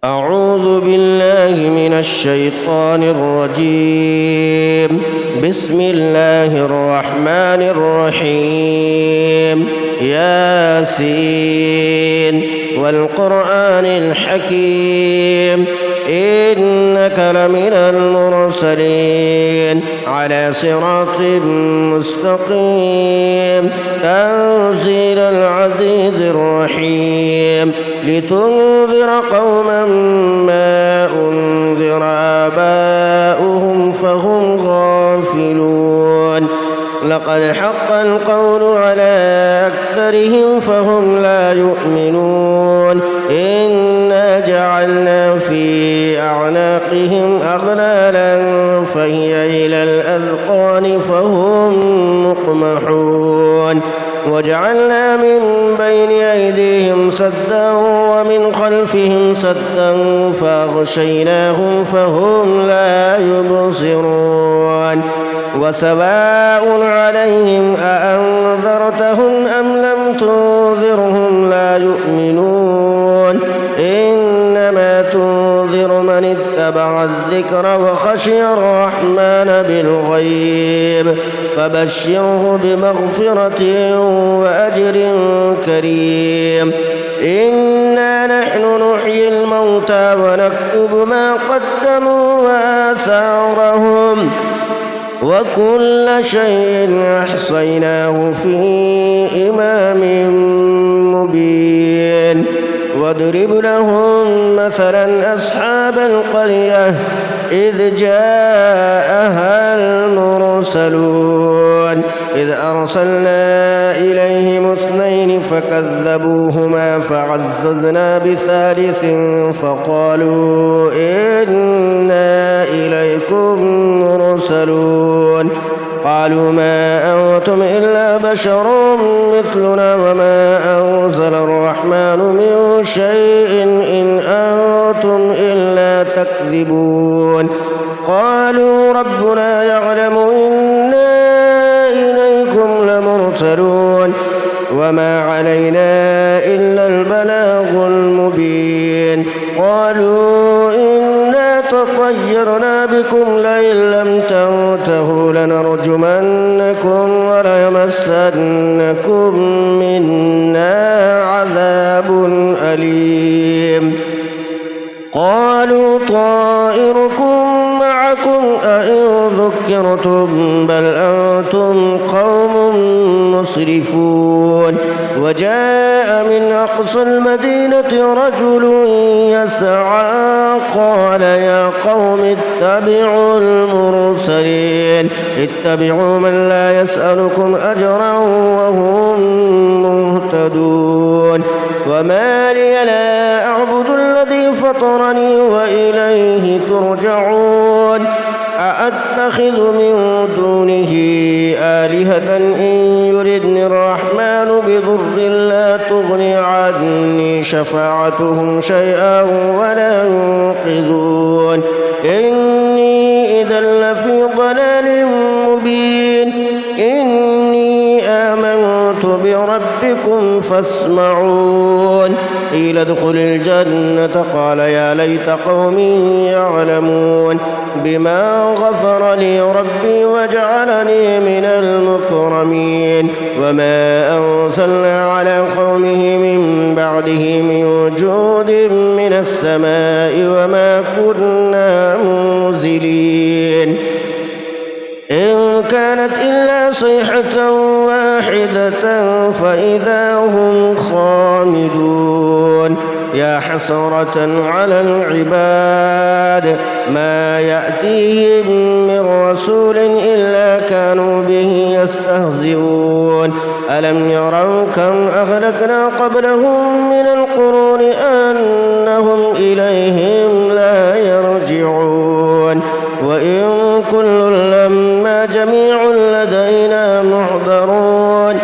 أعوذ بالله من الشيطان الرجيم. بسم الله الرحمن الرحيم. ياسين والقرآن الحكيم إنك لمن المرسلين على صراط مستقيم تنزيل العزيز الرحيم لتنذر قوما ما أنذر آباؤهم فهم غافلون لقد حق القول على أكثرهم فهم لا يؤمنون إنا جعلنا في أعناقهم أغلالا فهي إلى الأذقان فهم مقمحون وجعلنا من بين أيديهم سدا ومن خلفهم سدا فأغشيناهم فهم لا يبصرون وسواء عليهم أأنذرتهم أم لم تنذرهم لا يؤمنون إنما تنذر من اتبع الذكر وخشي الرحمن بالغيب فبشره بمغفرة وأجر كريم إنا نحن نحيي الموتى ونكتب ما قدموا وآثارهم وكل شيء أحصيناه في إمام مبين واضرب لهم مثلا أصحاب القرية إذ جاءها المرسلون إذ أرسلنا إليهم اثنين فكذبوهما فعززنا بثالث فقالوا إنا إليكم مرسلون قالوا ما أنتم إلا بشر مثلنا وما أنزل الرحمن من شيء إن أنتم إلا تكذبون قالوا ربنا يعلم إنا إليكم لمرسلون وما علينا إلا البلاغ المبين قالوا إنا تطيرنا بكم لئن لم تنتهوا لنرجمنكم وليمسنكم منا عذاب أليم قالوا طائركم معكم أئن ذكرتم بل أنتم قوم مسرفون وجاء من أقصى المدينة رجل يسعى قال يا قوم اتبعوا المرسلين اتبعوا من لا يسألكم أجرا وهم مهتدون وما لي لا أعبد الذي فطرني وإليه ترجعون أأتخذ من دونه آلهة إن يردني الرحمن بضر لا تغني عني شفاعتهم شيئا ولا ينقذون إني إذا لفي ضلال مبين إني آمنت بربكم فاسمعون قيل ادخل الجنة قال يا ليت قومي يعلمون بما غفر لي ربي وجعلني من المكرمين وما أرسلنا على قومه من بعده من جود من السماء وما كنا منزلين إن كانت إلا صيحة واحدة فإذا هم خامدون يا حسرة على العباد ما يأتيهم من رسول إلا كانوا به يستهزئون ألم يروا كم أهلكنا قبلهم من القرون أنهم إليهم لا يرجعون وإن كل لما جميع لدينا محضرون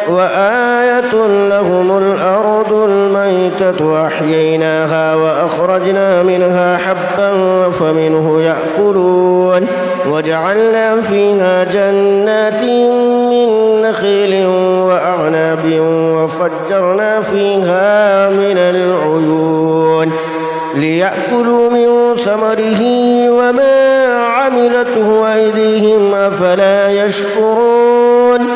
وآية لهم الأرض الميتة أحييناها وأخرجنا منها حبا فمنه يأكلون وجعلنا فيها جنات من نخيل وأعناب وفجرنا فيها من العيون ليأكلوا من ثمره وما عملته أيديهم أفلا يشكرون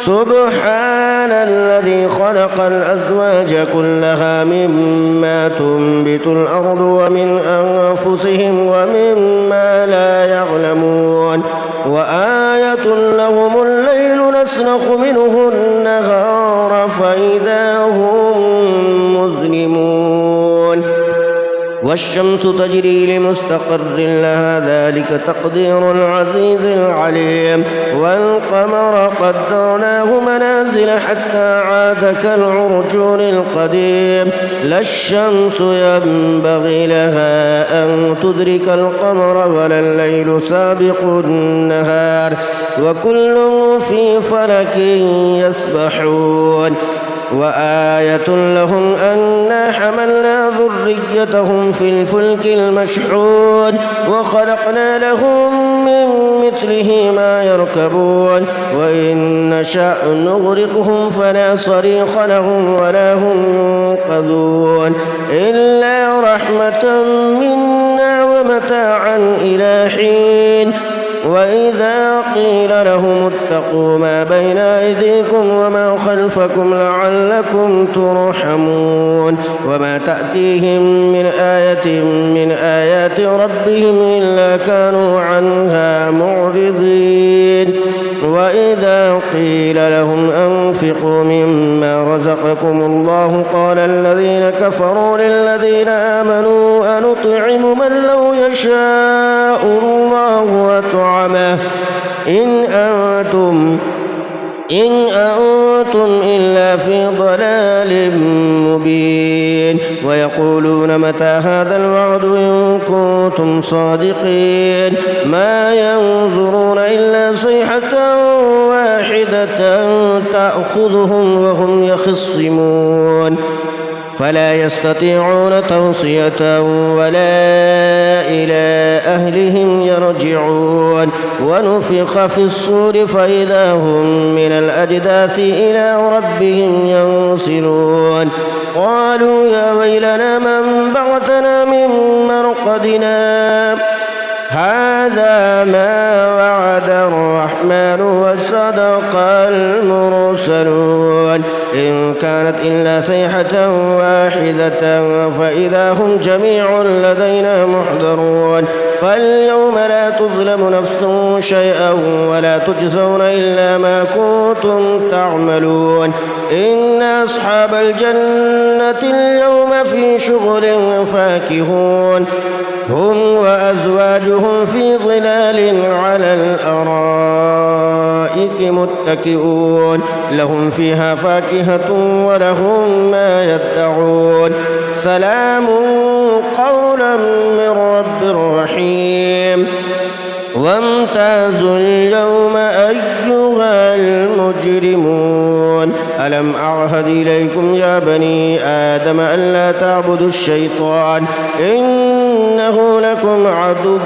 سبحان الذي خلق الأزواج كلها مما تنبت الأرض ومن أنفسهم ومما لا يعلمون وآية لهم الليل نسلخ منه النهار فإذا هم مظلمون والشمس تجري لمستقر لها ذلك تقدير العزيز العليم والقمر قدرناه منازل حتى عاد كالعرجون القديم لا الشمس ينبغي لها أن تدرك القمر ولا الليل سابق النهار وكل في فلك يسبحون وآية لهم أنا حملنا ذريتهم في الفلك المشحون وخلقنا لهم من مثله ما يركبون وإن نشأ نغرقهم فلا صريخ لهم ولا هم ينقذون إلا رحمة منا ومتاعا إلى حين وإذا قيل لهم اتقوا ما بين أيديكم وما خلفكم لعلكم ترحمون وما تأتيهم من آية من آيات ربهم إلا كانوا عنها معرضين وإذا قيل لهم أنفقوا مما رزقكم الله قال الذين كفروا للذين آمنوا أنطعم من لو يشاء الله وطعمه إن أنتم إلا في ضلال مبين ويقولون متى هذا الوعد إن كنتم صادقين ما ينظرون إلا صيحة واحدة تأخذهم وهم يخصمون فلا يستطيعون توصية ولا إلى أهلهم يرجعون ونفخ في الصور فإذا هم من الأجداث إلى ربهم ينسلون قالوا يا ويلنا من بعثنا من مرقدنا هذا ما وعد الرحمن وصدق المرسلون إن كانت إلا صيحة واحدة فإذا هم جميع لدينا محضرون فاليوم لا تظلم نفس شيئا ولا تجزون إلا ما كنتم تعملون إن أصحاب الجنة اليوم في شغل فاكهون هم وأزواجهم في ظلال على الأرائك متكئون لهم فيها فاكهة ولهم ما يدعون سلام قولا من رب رحيم وامتازوا اليوم أيها المجرمون ألم أعهد إليكم يا بني آدم ألا تعبدوا الشيطان إنه لكم عدو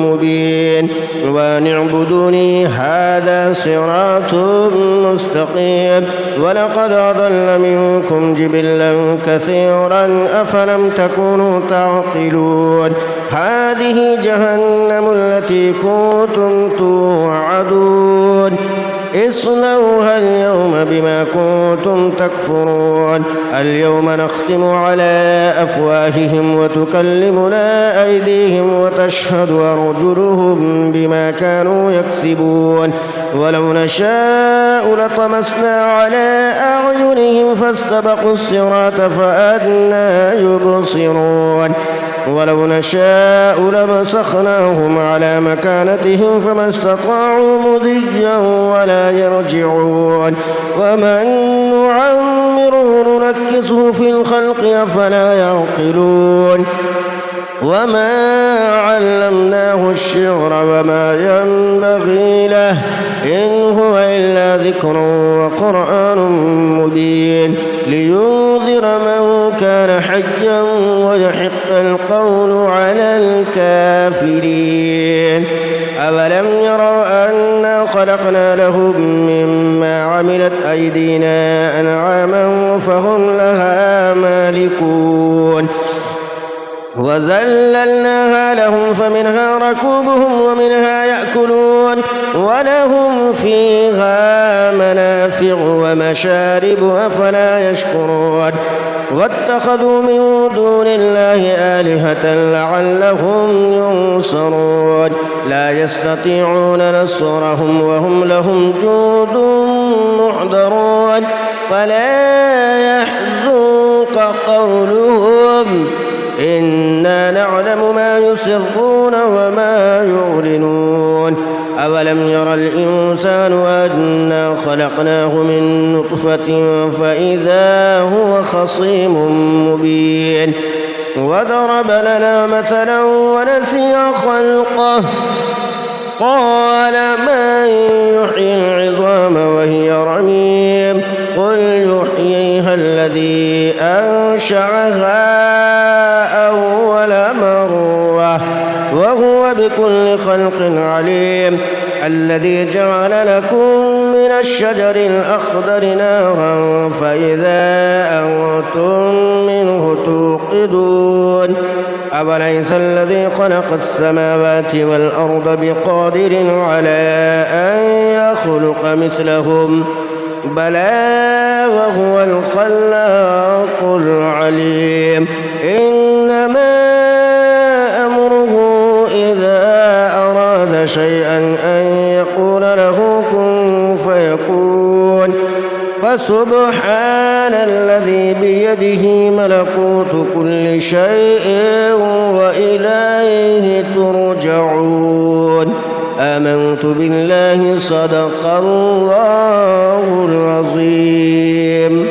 مبين وأن اعبدوني هذا صراط مستقيم ولقد أضل منكم جبلا كثيرا أفلم تكونوا تعقلون هذه جهنم التي كنتم توعدون اصلوها اليوم بما كنتم تكفرون اليوم نختم على أفواههم وتكلمنا أيديهم وتشهد أرجلهم بما كانوا يكسبون ولو نشاء لطمسنا على أعينهم فاستبقوا الصراط فأنى يبصرون ولو نشاء لمسخناهم على مكانتهم فما استطاعوا مضيا ولا يرجعون ومن نعمره ننكسه في الخلق أفلا يعقلون وما علمناه الشعر وما ينبغي له إن هو إلا ذكر وقرآن مبين لينذر من كان حيا ويحق القول على الكافرين أولم يروا أنا خلقنا لهم مما عملت أيدينا أنعاما فهم لها مالكون وذللناها لهم فمنها ركوبهم ومنها يأكلون ولهم فيها منافع ومشارب أفلا يشكرون واتخذوا من دون الله آلهة لعلهم ينصرون لا يستطيعون نصرهم وهم لهم جند محضرون فلا يحزنك قولهم إنا نعلم ما يسرون وما يعلنون أولم ير الإنسان أنا خلقناه من نطفة فإذا هو خصيم مبين وضرب لنا مثلا ونسي خلقه قال من يحيي العظام وهي رميم قل يحييها الذي أنشأها أول مرة وهو بكل خلق عليم الذي جعل لكم من الشجر الأخضر نارا فإذا أنتم منه توقدون أوليس الذي خلق السماوات والأرض بقادر على أن يخلق مثلهم بلى وهو الخلاق العليم إنما أمره إذا أراد شيئا أن يقول له كن فيكون فسبحان الذي بيده ملكوت كل شيء وإليه ترجعون آمنت بالله صدق الله العظيم